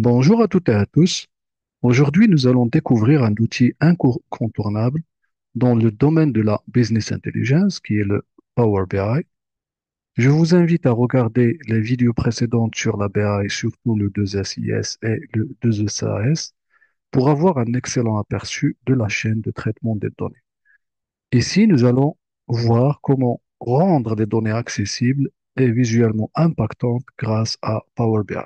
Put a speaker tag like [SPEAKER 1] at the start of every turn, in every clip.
[SPEAKER 1] Bonjour à toutes et à tous. Aujourd'hui, nous allons découvrir un outil incontournable dans le domaine de la business intelligence qui est le Power BI. Je vous invite à regarder les vidéos précédentes sur la BI, surtout le 2SIS et le 2SAS, pour avoir un excellent aperçu de la chaîne de traitement des données. Ici, nous allons voir comment rendre les données accessibles et visuellement impactantes grâce à Power BI.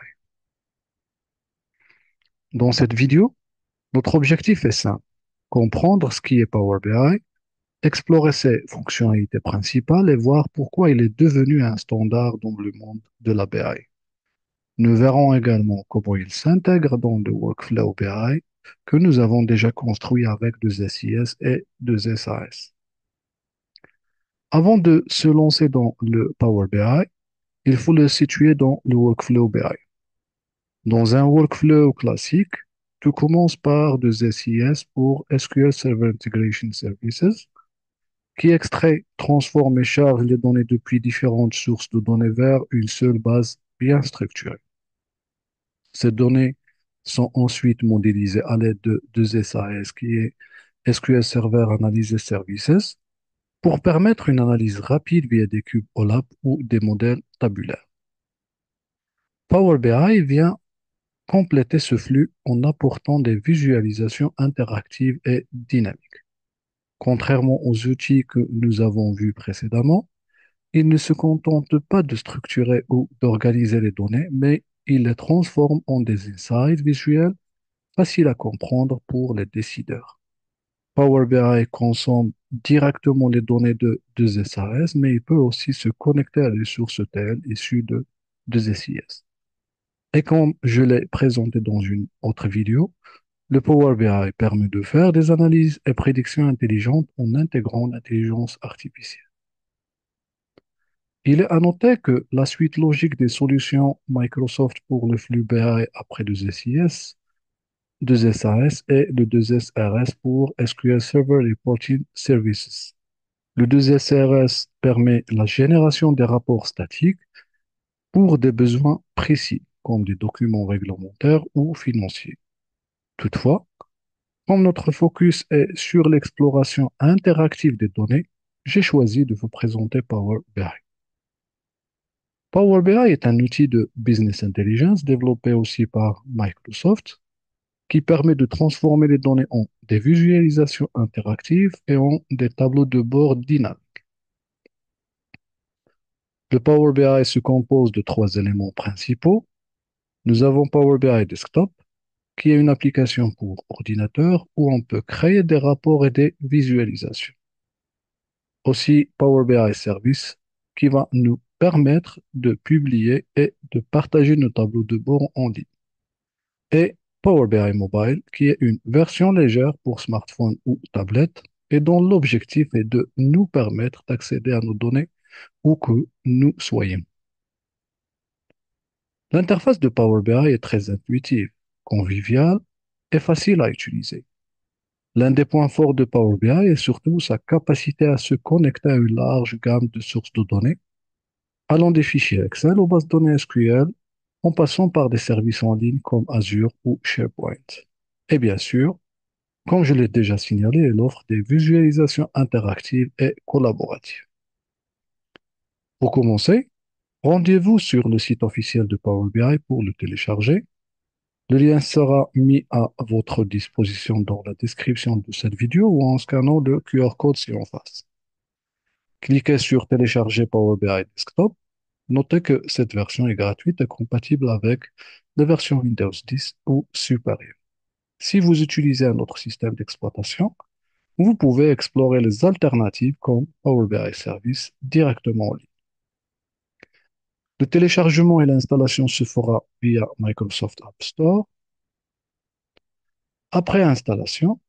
[SPEAKER 1] Dans cette vidéo, notre objectif est simple: comprendre ce qui est Power BI, explorer ses fonctionnalités principales et voir pourquoi il est devenu un standard dans le monde de la BI. Nous verrons également comment il s'intègre dans le workflow BI que nous avons déjà construit avec deux SIS et deux SAS. Avant de se lancer dans le Power BI, il faut le situer dans le workflow BI. Dans un workflow classique, tout commence par deux SIS pour SQL Server Integration Services, qui extrait, transforme et charge les données depuis différentes sources de données vers une seule base bien structurée. Ces données sont ensuite modélisées à l'aide de deux SAS, qui est SQL Server Analysis Services, pour permettre une analyse rapide via des cubes OLAP ou des modèles tabulaires. Power BI vient compléter ce flux en apportant des visualisations interactives et dynamiques. Contrairement aux outils que nous avons vus précédemment, il ne se contente pas de structurer ou d'organiser les données, mais il les transforme en des insights visuels faciles à comprendre pour les décideurs. Power BI consomme directement les données de SAS, mais il peut aussi se connecter à des sources ETL issues de SIS. Et comme je l'ai présenté dans une autre vidéo, le Power BI permet de faire des analyses et prédictions intelligentes en intégrant l'intelligence artificielle. Il est à noter que la suite logique des solutions Microsoft pour le flux BI après 2SIS, 2SAS et le 2SRS pour SQL Server Reporting Services. Le 2SRS permet la génération des rapports statiques pour des besoins précis, comme des documents réglementaires ou financiers. Toutefois, comme notre focus est sur l'exploration interactive des données, j'ai choisi de vous présenter Power BI. Power BI est un outil de business intelligence développé aussi par Microsoft qui permet de transformer les données en des visualisations interactives et en des tableaux de bord dynamiques. Le Power BI se compose de trois éléments principaux. Nous avons Power BI Desktop, qui est une application pour ordinateur où on peut créer des rapports et des visualisations. Aussi Power BI Service, qui va nous permettre de publier et de partager nos tableaux de bord en ligne. Et Power BI Mobile, qui est une version légère pour smartphone ou tablette et dont l'objectif est de nous permettre d'accéder à nos données où que nous soyons. L'interface de Power BI est très intuitive, conviviale et facile à utiliser. L'un des points forts de Power BI est surtout sa capacité à se connecter à une large gamme de sources de données, allant des fichiers Excel aux bases de données SQL, en passant par des services en ligne comme Azure ou SharePoint. Et bien sûr, comme je l'ai déjà signalé, elle offre des visualisations interactives et collaboratives. Pour commencer, rendez-vous sur le site officiel de Power BI pour le télécharger. Le lien sera mis à votre disposition dans la description de cette vidéo ou en scannant le QR code ci en face. Cliquez sur Télécharger Power BI Desktop. Notez que cette version est gratuite et compatible avec les versions Windows 10 ou supérieures. Si vous utilisez un autre système d'exploitation, vous pouvez explorer les alternatives comme Power BI Service directement en ligne. Le téléchargement et l'installation se fera via Microsoft App Store. Après installation,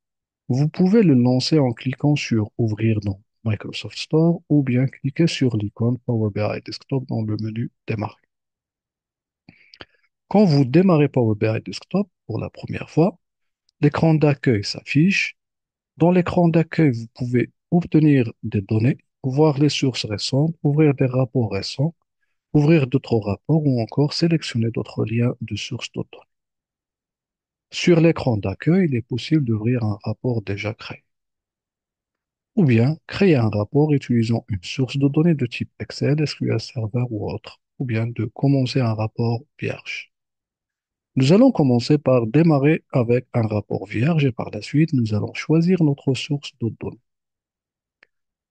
[SPEAKER 1] vous pouvez le lancer en cliquant sur Ouvrir dans Microsoft Store ou bien cliquer sur l'icône Power BI Desktop dans le menu Démarrer. Quand vous démarrez Power BI Desktop pour la première fois, l'écran d'accueil s'affiche. Dans l'écran d'accueil, vous pouvez obtenir des données, voir les sources récentes, ouvrir des rapports récents, ouvrir d'autres rapports ou encore sélectionner d'autres liens de sources de données. Sur l'écran d'accueil, il est possible d'ouvrir un rapport déjà créé, ou bien créer un rapport utilisant une source de données de type Excel, SQL Server ou autre, ou bien de commencer un rapport vierge. Nous allons commencer par démarrer avec un rapport vierge et par la suite, nous allons choisir notre source de données.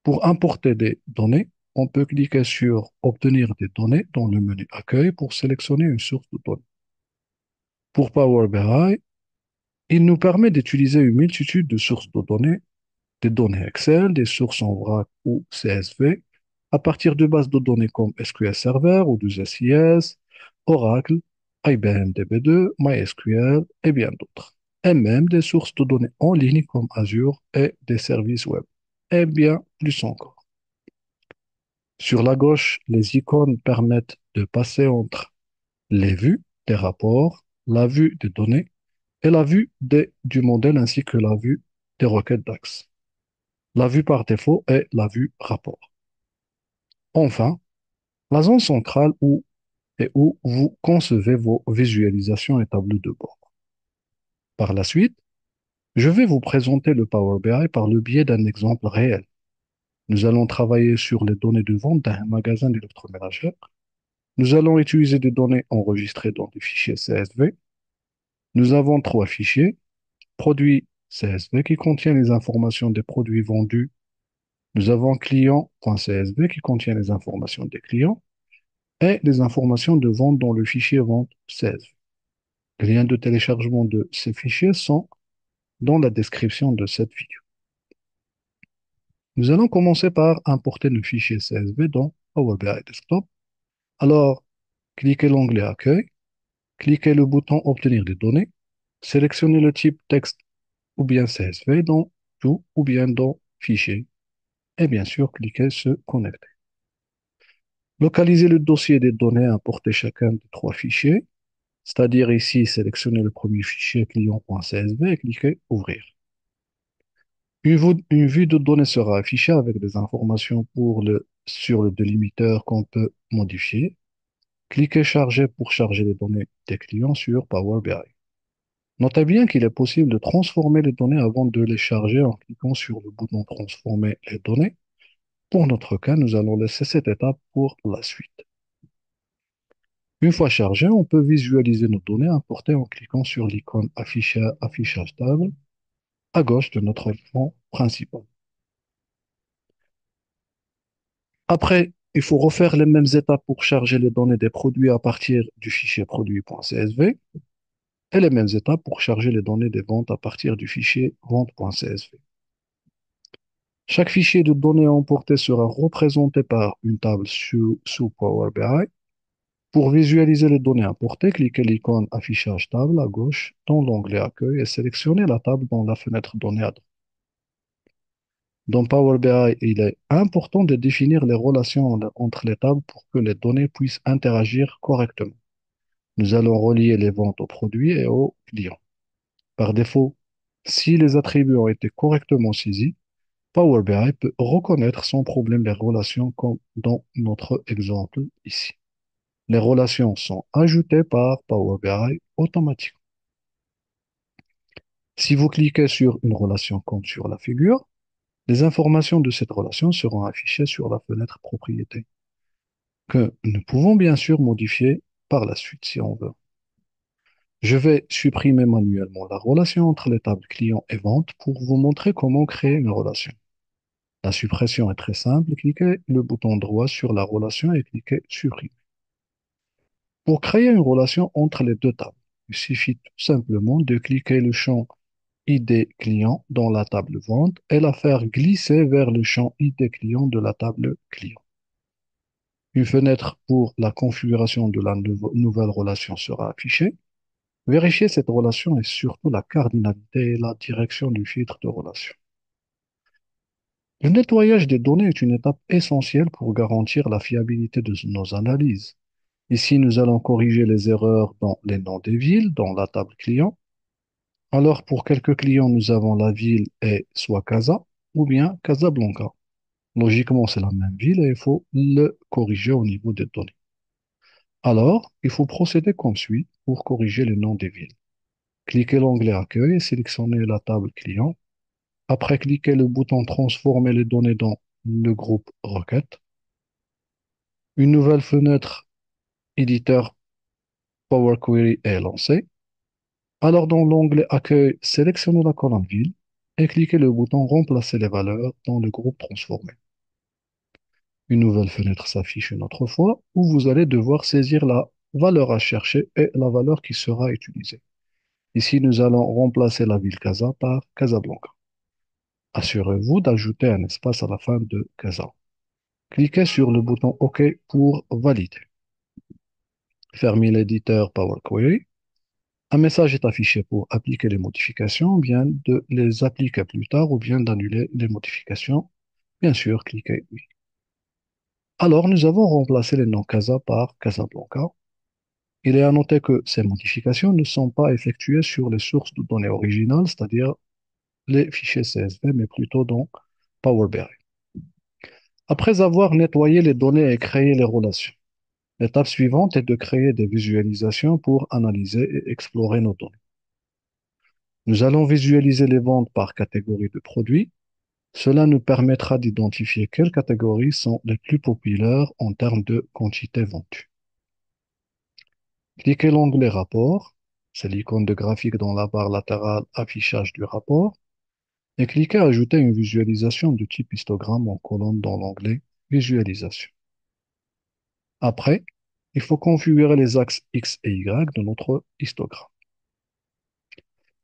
[SPEAKER 1] Pour importer des données, on peut cliquer sur Obtenir des données dans le menu Accueil pour sélectionner une source de données. Pour Power BI, il nous permet d'utiliser une multitude de sources de données, des données Excel, des sources en vrac ou CSV, à partir de bases de données comme SQL Server ou 2SIS, Oracle, IBM DB2, MySQL et bien d'autres. Et même des sources de données en ligne comme Azure et des services web. Et bien plus encore. Sur la gauche, les icônes permettent de passer entre les vues des rapports, la vue des données et la vue du modèle ainsi que la vue des requêtes DAX. La vue par défaut est la vue rapport. Enfin, la zone centrale où vous concevez vos visualisations et tableaux de bord. Par la suite, je vais vous présenter le Power BI par le biais d'un exemple réel. Nous allons travailler sur les données de vente d'un magasin d'électroménager. Nous allons utiliser des données enregistrées dans des fichiers CSV. Nous avons trois fichiers. Produits CSV qui contient les informations des produits vendus. Nous avons client.csv qui contient les informations des clients et les informations de vente dans le fichier vente CSV. Les liens de téléchargement de ces fichiers sont dans la description de cette vidéo. Nous allons commencer par importer le fichier CSV dans Power BI Desktop. Alors, cliquez l'onglet Accueil, cliquez le bouton Obtenir des données, sélectionnez le type texte ou bien CSV dans Tout ou bien dans Fichier et bien sûr, cliquez Se connecter. Localisez le dossier des données, importez chacun des trois fichiers, c'est-à-dire ici, sélectionnez le premier fichier client.csv et cliquez Ouvrir. Une vue de données sera affichée avec des informations sur le délimiteur qu'on peut modifier. Cliquez Charger pour charger les données des clients sur Power BI. Notez bien qu'il est possible de transformer les données avant de les charger en cliquant sur le bouton Transformer les données. Pour notre cas, nous allons laisser cette étape pour la suite. Une fois chargé, on peut visualiser nos données importées en cliquant sur l'icône Affichage table à gauche de notre écran principal. Après, il faut refaire les mêmes étapes pour charger les données des produits à partir du fichier produit.csv et les mêmes étapes pour charger les données des ventes à partir du fichier vente.csv. Chaque fichier de données emporté sera représenté par une table sous Power BI. Pour visualiser les données importées, cliquez l'icône Affichage table à gauche dans l'onglet Accueil et sélectionnez la table dans la fenêtre Données à droite. Dans Power BI, il est important de définir les relations entre les tables pour que les données puissent interagir correctement. Nous allons relier les ventes aux produits et aux clients. Par défaut, si les attributs ont été correctement saisis, Power BI peut reconnaître sans problème les relations comme dans notre exemple ici. Les relations sont ajoutées par Power BI automatiquement. Si vous cliquez sur une relation comme sur la figure, les informations de cette relation seront affichées sur la fenêtre Propriétés, que nous pouvons bien sûr modifier par la suite si on veut. Je vais supprimer manuellement la relation entre les tables client et vente pour vous montrer comment créer une relation. La suppression est très simple. Cliquez le bouton droit sur la relation et cliquez Supprimer. Pour créer une relation entre les deux tables, il suffit tout simplement de cliquer le champ ID client dans la table vente et la faire glisser vers le champ ID client de la table client. Une fenêtre pour la configuration de la nouvelle relation sera affichée. Vérifiez cette relation et surtout la cardinalité et la direction du filtre de relation. Le nettoyage des données est une étape essentielle pour garantir la fiabilité de nos analyses. Ici, nous allons corriger les erreurs dans les noms des villes, dans la table client. Alors, pour quelques clients, nous avons la ville est soit Casa ou bien Casablanca. Logiquement, c'est la même ville et il faut le corriger au niveau des données. Alors, il faut procéder comme suit pour corriger les noms des villes. Cliquez l'onglet Accueil et sélectionnez la table client. Après, cliquez le bouton Transformer les données dans le groupe Requête. Une nouvelle fenêtre éditeur Power Query est lancée. Alors, dans l'onglet Accueil, sélectionnez la colonne Ville et cliquez le bouton Remplacer les valeurs dans le groupe Transformé. Une nouvelle fenêtre s'affiche une autre fois où vous allez devoir saisir la valeur à chercher et la valeur qui sera utilisée. Ici, nous allons remplacer la ville Casa par Casablanca. Assurez-vous d'ajouter un espace à la fin de Casa. Cliquez sur le bouton OK pour valider. Fermez l'éditeur Power Query. Un message est affiché pour appliquer les modifications, ou bien de les appliquer plus tard, ou bien d'annuler les modifications. Bien sûr, cliquez oui. Alors, nous avons remplacé les noms Casa par Casablanca. Il est à noter que ces modifications ne sont pas effectuées sur les sources de données originales, c'est-à-dire les fichiers CSV, mais plutôt dans Power BI. Après avoir nettoyé les données et créé les relations, l'étape suivante est de créer des visualisations pour analyser et explorer nos données. Nous allons visualiser les ventes par catégorie de produits. Cela nous permettra d'identifier quelles catégories sont les plus populaires en termes de quantité vendue. Cliquez l'onglet Rapport, c'est l'icône de graphique dans la barre latérale Affichage du rapport, et cliquez Ajouter une visualisation de type histogramme en colonne dans l'onglet Visualisation. Après, il faut configurer les axes X et Y de notre histogramme.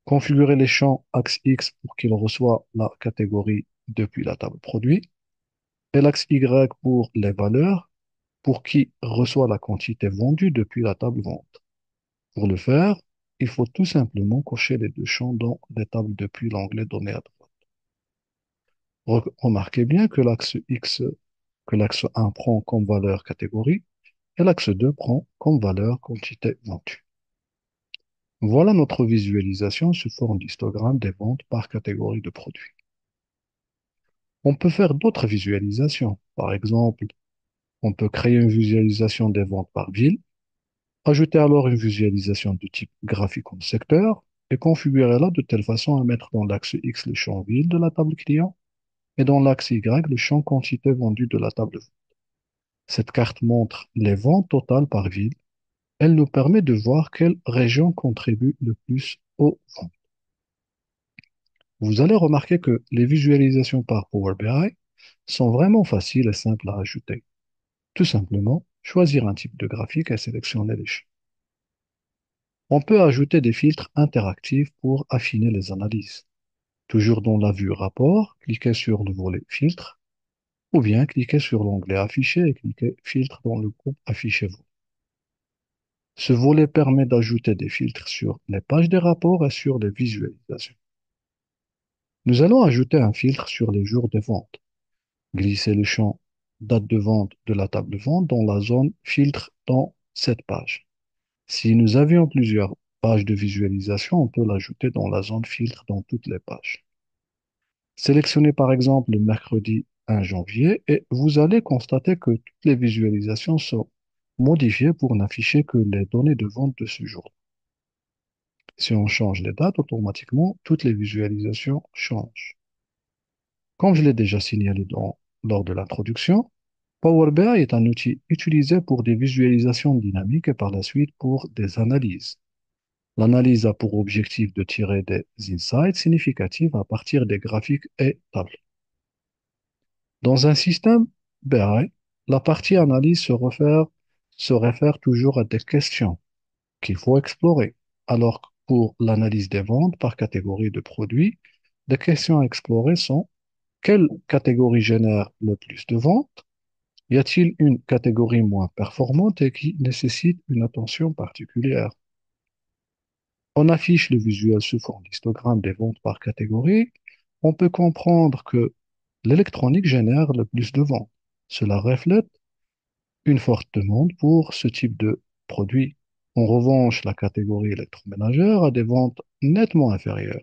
[SPEAKER 1] Configurer les champs axe X pour qu'il reçoive la catégorie depuis la table produit et l'axe Y pour les valeurs pour qui reçoit la quantité vendue depuis la table vente. Pour le faire, il faut tout simplement cocher les deux champs dans les tables depuis l'onglet Données à droite. Remarquez bien que l'axe 1 prend comme valeur catégorie et l'axe 2 prend comme valeur quantité vendue. Voilà notre visualisation sous forme d'histogramme des ventes par catégorie de produits. On peut faire d'autres visualisations. Par exemple, on peut créer une visualisation des ventes par ville, ajouter alors une visualisation de type graphique en secteur et configurer-la de telle façon à mettre dans l'axe X le champ ville de la table client et dans l'axe Y le champ quantité vendue de la table vente. Cette carte montre les ventes totales par ville. Elle nous permet de voir quelle région contribue le plus aux ventes. Vous allez remarquer que les visualisations par Power BI sont vraiment faciles et simples à ajouter. Tout simplement, choisir un type de graphique et sélectionner les champs. On peut ajouter des filtres interactifs pour affiner les analyses. Toujours dans la vue rapport, cliquez sur le volet filtre ou bien cliquez sur l'onglet afficher et cliquez filtre dans le groupe affichez-vous. Ce volet permet d'ajouter des filtres sur les pages des rapports et sur les visualisations. Nous allons ajouter un filtre sur les jours de vente. Glissez le champ date de vente de la table de vente dans la zone filtre dans cette page. Si nous avions plusieurs pages de visualisation, on peut l'ajouter dans la zone filtre dans toutes les pages. Sélectionnez par exemple le mercredi 1 janvier et vous allez constater que toutes les visualisations sont modifiées pour n'afficher que les données de vente de ce jour. Si on change les dates, automatiquement, toutes les visualisations changent. Comme je l'ai déjà signalé lors de l'introduction, Power BI est un outil utilisé pour des visualisations dynamiques et par la suite pour des analyses. L'analyse a pour objectif de tirer des insights significatifs à partir des graphiques et tables. Dans un système BI, la partie analyse se réfère toujours à des questions qu'il faut explorer, alors que pour l'analyse des ventes par catégorie de produits, les questions à explorer sont: quelle catégorie génère le plus de ventes? Y a-t-il une catégorie moins performante et qui nécessite une attention particulière? On affiche le visuel sous forme d'histogramme des ventes par catégorie. On peut comprendre que l'électronique génère le plus de ventes. Cela reflète une forte demande pour ce type de produit. En revanche, la catégorie électroménagère a des ventes nettement inférieures,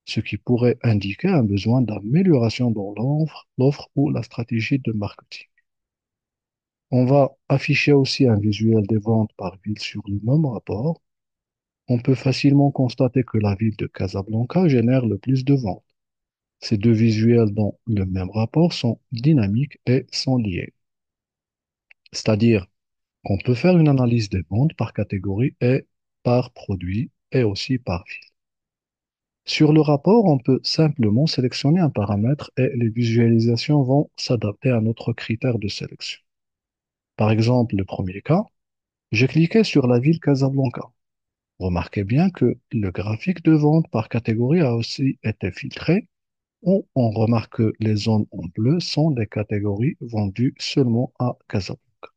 [SPEAKER 1] ce qui pourrait indiquer un besoin d'amélioration dans l'offre ou la stratégie de marketing. On va afficher aussi un visuel des ventes par ville sur le même rapport. On peut facilement constater que la ville de Casablanca génère le plus de ventes. Ces deux visuels dans le même rapport sont dynamiques et sont liés. C'est-à-dire qu'on peut faire une analyse des ventes par catégorie et par produit et aussi par ville. Sur le rapport, on peut simplement sélectionner un paramètre et les visualisations vont s'adapter à notre critère de sélection. Par exemple, le premier cas, j'ai cliqué sur la ville Casablanca. Remarquez bien que le graphique de vente par catégorie a aussi été filtré où on remarque que les zones en bleu sont des catégories vendues seulement à Casablanca.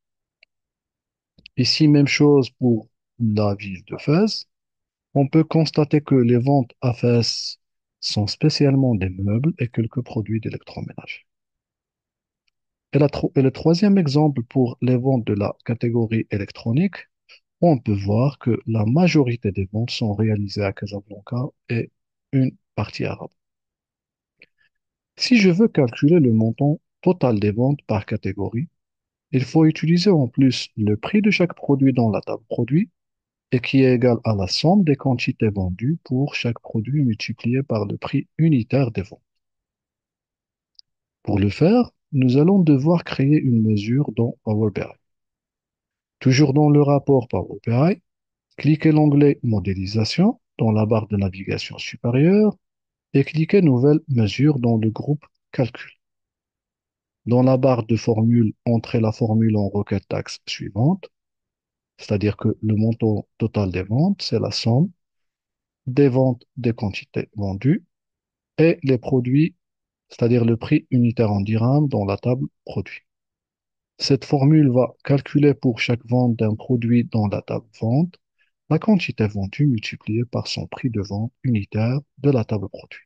[SPEAKER 1] Ici, même chose pour la ville de Fès. On peut constater que les ventes à Fès sont spécialement des meubles et quelques produits d'électroménager. Et le troisième exemple pour les ventes de la catégorie électronique, on peut voir que la majorité des ventes sont réalisées à Casablanca et une partie arabe. Si je veux calculer le montant total des ventes par catégorie, il faut utiliser en plus le prix de chaque produit dans la table produit et qui est égal à la somme des quantités vendues pour chaque produit multiplié par le prix unitaire des ventes. Pour le faire, nous allons devoir créer une mesure dans Power BI. Toujours dans le rapport Power BI, cliquez l'onglet Modélisation dans la barre de navigation supérieure et cliquez Nouvelle mesure dans le groupe Calcul. Dans la barre de formule, entrez la formule en requête taxe suivante, c'est-à-dire que le montant total des ventes, c'est la somme des ventes des quantités vendues et les produits, c'est-à-dire le prix unitaire en dirhams dans la table produit. Cette formule va calculer pour chaque vente d'un produit dans la table vente la quantité vendue multipliée par son prix de vente unitaire de la table produit.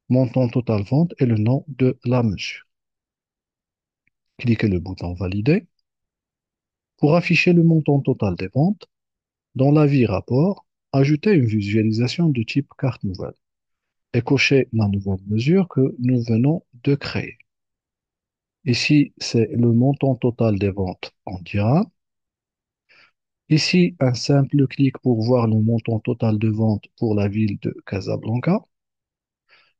[SPEAKER 1] Montant total vente est le nom de la mesure. Cliquez le bouton Valider pour afficher le montant total des ventes. Dans l'avis rapport, ajoutez une visualisation de type carte nouvelle et cochez la nouvelle mesure que nous venons de créer. Ici, c'est le montant total des ventes en dirhams. Ici, un simple clic pour voir le montant total de vente pour la ville de Casablanca.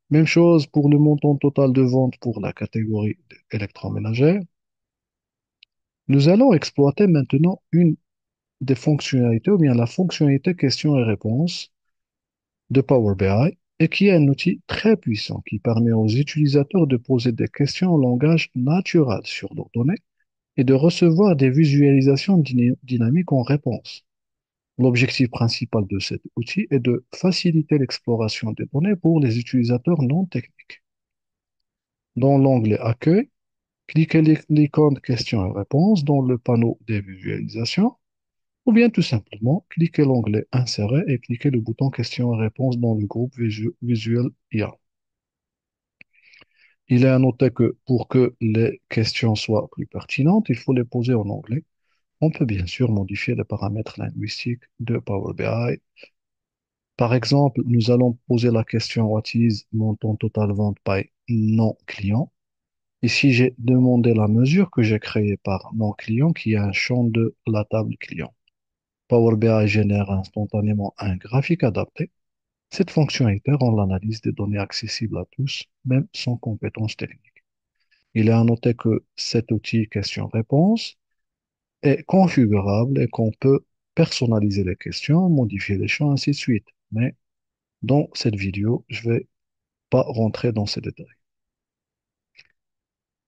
[SPEAKER 1] Même chose pour le montant total de vente pour la catégorie électroménager. Nous allons exploiter maintenant une des fonctionnalités ou bien la fonctionnalité questions et réponses de Power BI et qui est un outil très puissant qui permet aux utilisateurs de poser des questions en langage naturel sur leurs données et de recevoir des visualisations dynamiques en réponse. L'objectif principal de cet outil est de faciliter l'exploration des données pour les utilisateurs non techniques. Dans l'onglet Accueil, cliquez l'icône questions et réponses dans le panneau des visualisations ou bien tout simplement cliquez l'onglet Insérer et cliquez le bouton questions et réponses dans le groupe visuel IA. Il est à noter que pour que les questions soient plus pertinentes, il faut les poser en anglais. On peut bien sûr modifier les paramètres linguistiques de Power BI. Par exemple, nous allons poser la question What is montant total vente by non client? Ici, j'ai demandé la mesure que j'ai créée par non client qui est un champ de la table client. Power BI génère instantanément un graphique adapté. Cette fonctionnalité rend l'analyse des données accessible à tous, même sans compétences techniques. Il est à noter que cet outil question-réponse est configurable et qu'on peut personnaliser les questions, modifier les champs, ainsi de suite. Mais dans cette vidéo, je ne vais pas rentrer dans ces détails.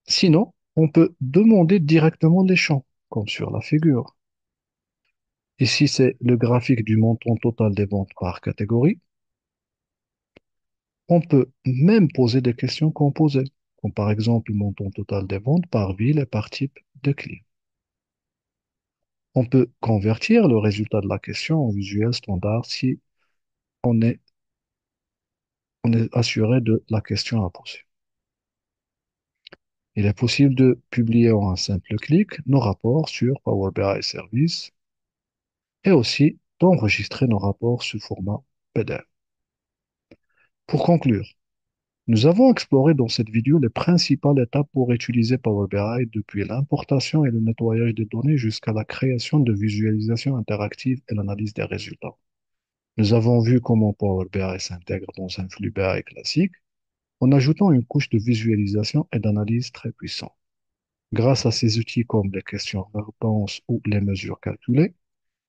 [SPEAKER 1] Sinon, on peut demander directement les champs, comme sur la figure. Ici, c'est le graphique du montant total des ventes par catégorie. On peut même poser des questions composées, comme par exemple le montant total des ventes par ville et par type de client. On peut convertir le résultat de la question en visuel standard si on est, on est assuré de la question à poser. Il est possible de publier en un simple clic nos rapports sur Power BI Service et aussi d'enregistrer nos rapports sous format PDF. Pour conclure, nous avons exploré dans cette vidéo les principales étapes pour utiliser Power BI depuis l'importation et le nettoyage des données jusqu'à la création de visualisations interactives et l'analyse des résultats. Nous avons vu comment Power BI s'intègre dans un flux BI classique en ajoutant une couche de visualisation et d'analyse très puissante. Grâce à ces outils comme les questions-réponses ou les mesures calculées,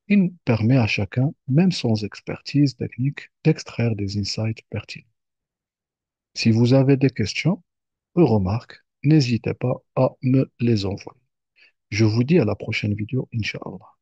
[SPEAKER 1] il permet à chacun, même sans expertise technique, d'extraire des insights pertinents. Si vous avez des questions ou remarques, n'hésitez pas à me les envoyer. Je vous dis à la prochaine vidéo, Inch'Allah.